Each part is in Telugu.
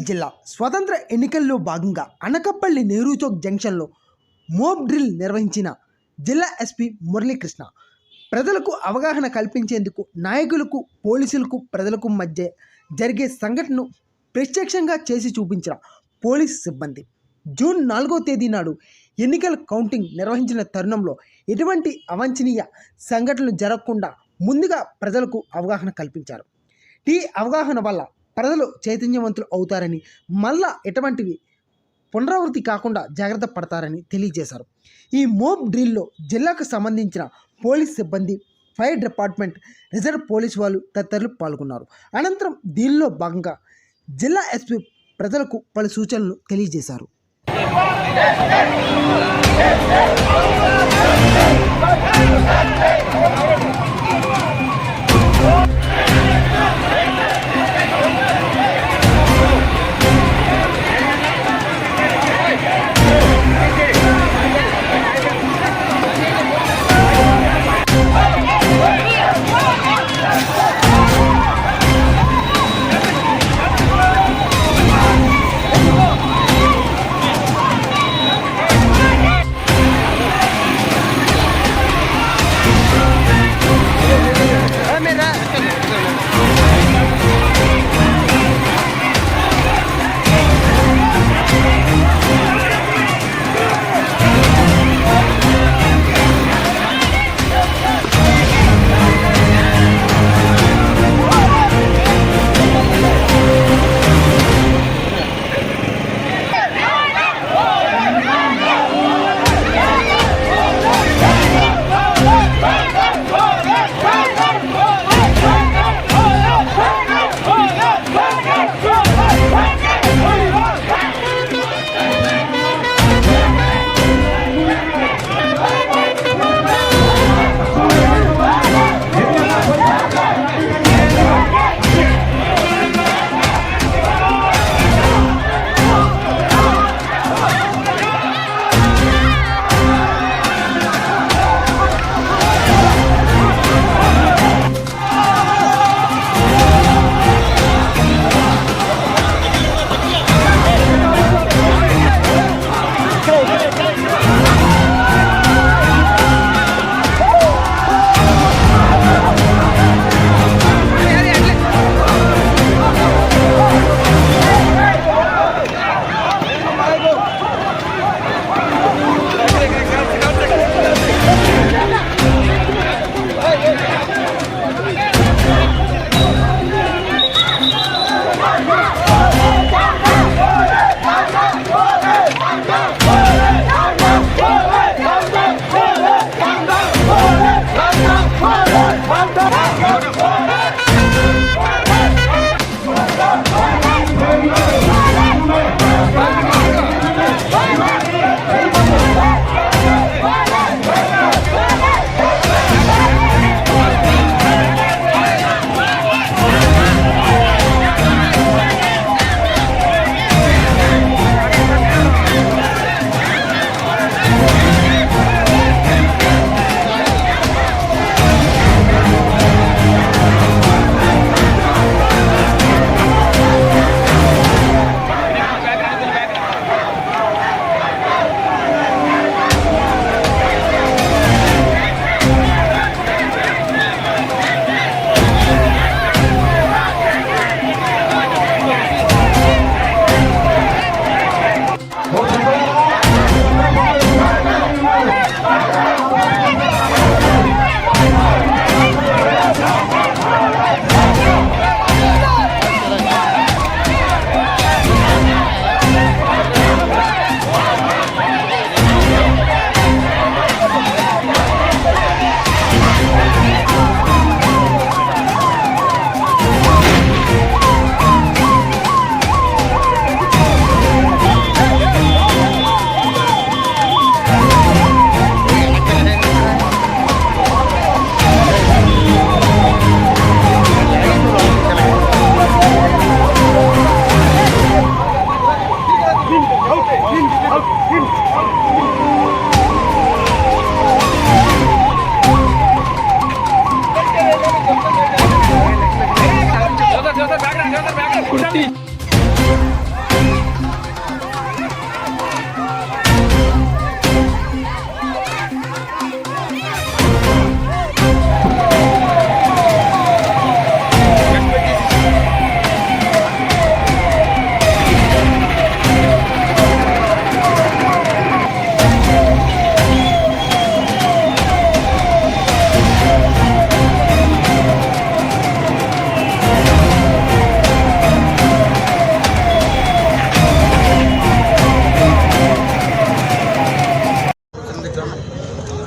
జిల్లా స్వతంత్ర ఎన్నికల్లో భాగంగా అనకాపల్లి నెహ్రూ చౌక్ జంక్షన్లో మోబ్ డ్రిల్ నిర్వహించిన జిల్లా ఎస్పీ మురళీకృష్ణ ప్రజలకు అవగాహన కల్పించేందుకు నాయకులకు పోలీసులకు ప్రజలకు మధ్య జరిగే సంఘటనను ప్రత్యక్షంగా చేసి చూపించిన పోలీస్ సిబ్బంది జూన్ 4వ తేదీ నాడు ఎన్నికల కౌంటింగ్ నిర్వహించిన తరుణంలో ఎటువంటి అవాంఛనీయ సంఘటనలు జరగకుండా ముందుగా ప్రజలకు అవగాహన కల్పించారు. ఈ అవగాహన వల్ల ప్రజలు చైతన్యవంతులు అవుతారని, మళ్ళా ఎటువంటివి పునరావృతి కాకుండా జాగ్రత్త పడతారని తెలియజేశారు. ఈ మోబ్ డ్రిల్లో జిల్లాకు సంబంధించిన పోలీస్ సిబ్బంది, ఫైర్ డిపార్ట్మెంట్, రిజర్వ్ పోలీస్ వాళ్ళు తదితరులు పాల్గొన్నారు. అనంతరం దీనిలో భాగంగా జిల్లా ఎస్పీ ప్రజలకు పలు సూచనలు తెలియజేశారు.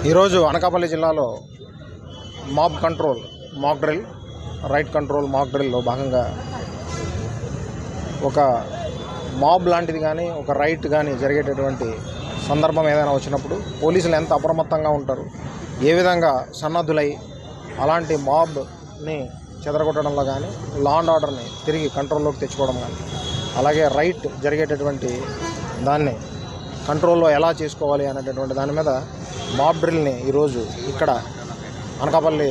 ఈరోజు అనకాపల్లి జిల్లాలో mob control mock drill, right control mock డ్రిల్లో భాగంగా ఒక మాబ్ లాంటిది కానీ ఒక రైట్ కానీ జరిగేటటువంటి సందర్భం ఏదైనా వచ్చినప్పుడు పోలీసులు ఎంత అప్రమత్తంగా ఉంటారు, ఏ విధంగా సన్నద్ధులై అలాంటి మాబ్ని చెదరగొట్టడంలో కానీ లా అండ్ ఆర్డర్ని తిరిగి కంట్రోల్లోకి తెచ్చుకోవడం కానీ, అలాగే రైట్ జరిగేటటువంటి దాన్ని కంట్రోల్లో ఎలా చేసుకోవాలి అనేటటువంటి దాని మీద మాబ్ డ్రిల్ని ఈరోజు ఇక్కడ అనకాపల్లి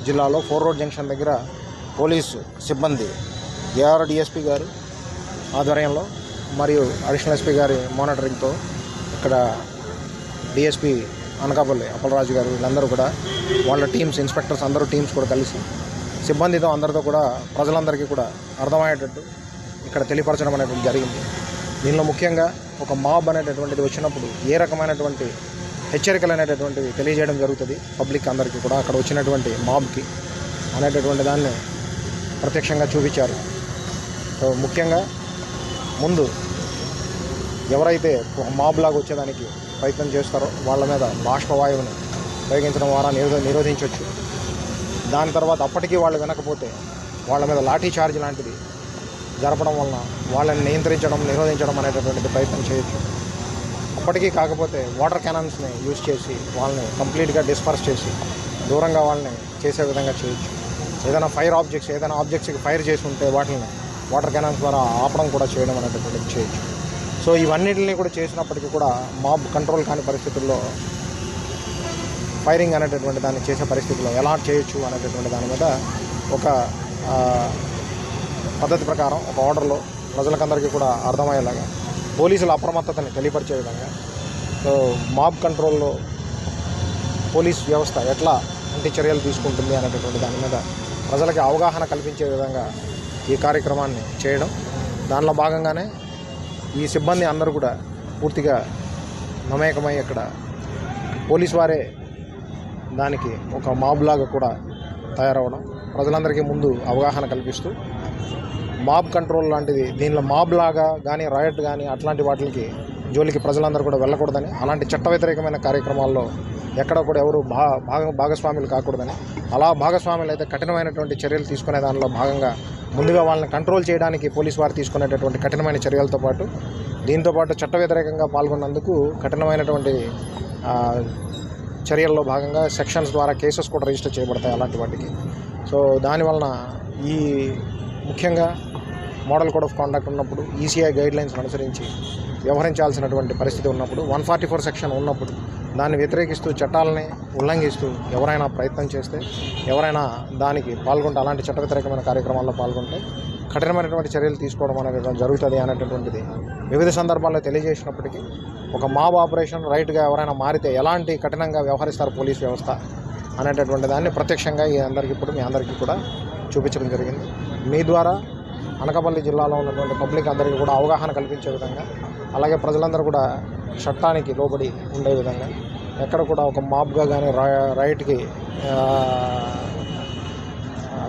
జిల్లాలో 4 రోడ్ జంక్షన్ దగ్గర పోలీసు సిబ్బంది ఏఆర్ డిఎస్పీ గారు ఆధ్వర్యంలో మరియు అడిషనల్ ఎస్పీ గారి మానిటరింగ్తో ఇక్కడ డిఎస్పీ అనకాపల్లి అప్పలరాజు గారు వీళ్ళందరూ కూడా వాళ్ళ టీమ్స్, ఇన్స్పెక్టర్స్ అందరూ టీమ్స్ కూడా కలిసి సిబ్బందితో అందరితో కూడా ప్రజలందరికీ కూడా అర్థమయ్యేటట్టు ఇక్కడ తెలియపరచడం అనేటువంటి జరిగింది. దీనిలో ముఖ్యంగా ఒక మాబ్ అనేటటువంటిది వచ్చినప్పుడు ఏ రకమైనటువంటి హెచ్చరికలు అనేటటువంటివి తెలియజేయడం జరుగుతుంది పబ్లిక్ అందరికీ కూడా, అక్కడ వచ్చినటువంటి మాబ్కి అనేటటువంటి దాన్ని ప్రత్యక్షంగా చూపించారు. సో ముఖ్యంగా ముందు ఎవరైతే మాబ్ లాగా వచ్చేదానికి ప్రయత్నం చేస్తారో వాళ్ళ మీద బాష్పవాయువుని ప్రయోగించడం ద్వారా నిరోధించవచ్చు. దాని తర్వాత అప్పటికీ వాళ్ళు వినకపోతే వాళ్ళ మీద లాఠీ చార్జ్ లాంటిది జరపడం వలన వాళ్ళని నిరోధించడం అనేటటువంటిది ప్రయత్నం చేయొచ్చు. అప్పటికీ కాకపోతే వాటర్ క్యానన్స్ని యూజ్ చేసి వాళ్ళని కంప్లీట్గా డిస్పర్స్ చేసి దూరంగా వాళ్ళని చేసే విధంగా చేయొచ్చు. ఏదైనా ఏదైనా ఆబ్జెక్ట్స్కి ఫైర్ చేసి ఉంటే వాటిని వాటర్ క్యానన్స్ ద్వారా ఆపడం కూడా చేయడం అనేటటువంటిది చేయొచ్చు. సో ఇవన్నిటిని కూడా చేసినప్పటికీ కూడా మాబ్ కంట్రోల్ కాని పరిస్థితుల్లో ఫైరింగ్ అనేటటువంటి దాన్ని చేసే పరిస్థితుల్లో ఎలా చేయొచ్చు అనేటటువంటి దాని మీద ఒక పద్ధతి ప్రకారం ఒక ఆర్డర్లో ప్రజలకందరికీ కూడా అర్థమయ్యేలాగా పోలీసుల అప్రమత్తతని తెలియపరిచే విధంగా, సో మాబ్ కంట్రోల్లో పోలీస్ వ్యవస్థ ఎట్లా చర్యలు తీసుకుంటుంది అనేటటువంటి దాని మీద ప్రజలకి అవగాహన కల్పించే విధంగా ఈ కార్యక్రమాన్ని చేయడం. దానిలో భాగంగానే ఈ సిబ్బంది అందరూ కూడా పూర్తిగా మమేకమై ఇక్కడ పోలీసు వారే దానికి ఒక మాబ్ లాగా కూడా తయారవడం, ప్రజలందరికీ ముందు అవగాహన కల్పిస్తూ మాబ్ కంట్రోల్ లాంటిది దీనిలో మాబ్ లాగా కానీ రాయట్ కానీ అట్లాంటి వాటికి జోలికి ప్రజలందరూ కూడా వెళ్ళకూడదని, అలాంటి చట్ట వ్యతిరేకమైన కార్యక్రమాల్లో ఎక్కడ కూడా ఎవరు భాగస్వాములు కాకూడదని, అలా భాగస్వాములు అయితే కఠినమైనటువంటి చర్యలు తీసుకునే దానిలో భాగంగా ముందుగా వాళ్ళని కంట్రోల్ చేయడానికి పోలీసు వారు తీసుకునేటటువంటి కఠినమైన చర్యలతో పాటు దీంతోపాటు చట్ట వ్యతిరేకంగా పాల్గొన్నందుకు కఠినమైనటువంటి చర్యల్లో భాగంగా సెక్షన్స్ ద్వారా కేసెస్ కూడా రిజిస్టర్ చేయబడతాయి అలాంటి వాటికి. సో దానివలన ఈ ముఖ్యంగా మోడల్ కోడ్ ఆఫ్ కాండక్ట్ ఉన్నప్పుడు, ఈసీఐ గైడ్లైన్స్ అనుసరించి వ్యవహరించాల్సినటువంటి పరిస్థితి ఉన్నప్పుడు, 144 సెక్షన్ ఉన్నప్పుడు దాన్ని వ్యతిరేకిస్తూ చట్టాలని ఉల్లంఘిస్తూ ఎవరైనా ప్రయత్నం చేస్తే, ఎవరైనా దానికి పాల్గొంటే, అలాంటి చట్ట వ్యతిరేకమైన కార్యక్రమాల్లో పాల్గొంటే కఠినమైనటువంటి చర్యలు తీసుకోవడం అనేది జరుగుతుంది అనేటటువంటిది వివిధ సందర్భాల్లో తెలియజేసినప్పటికీ ఒక మాబ్ ఆపరేషన్ రైట్గా ఎవరైనా మారితే ఎలాంటి కఠినంగా వ్యవహరిస్తారు పోలీస్ వ్యవస్థ అనేటటువంటి దాన్ని ప్రత్యక్షంగా మీ అందరికీ కూడా చూపించడం జరిగింది. మీ ద్వారా అనకాపల్లి జిల్లాలో ఉన్నటువంటి పబ్లిక్ అందరికీ కూడా అవగాహన కల్పించే విధంగా, అలాగే ప్రజలందరూ కూడా చట్టానికి లోబడి ఉండే విధంగా, ఎక్కడ కూడా ఒక మాబ్గా కానీ రైట్కి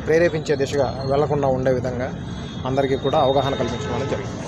ప్రేరేపించే దిశగా వెళ్లకుండా ఉండే విధంగా అందరికీ కూడా అవగాహన కల్పించడం జరిగింది.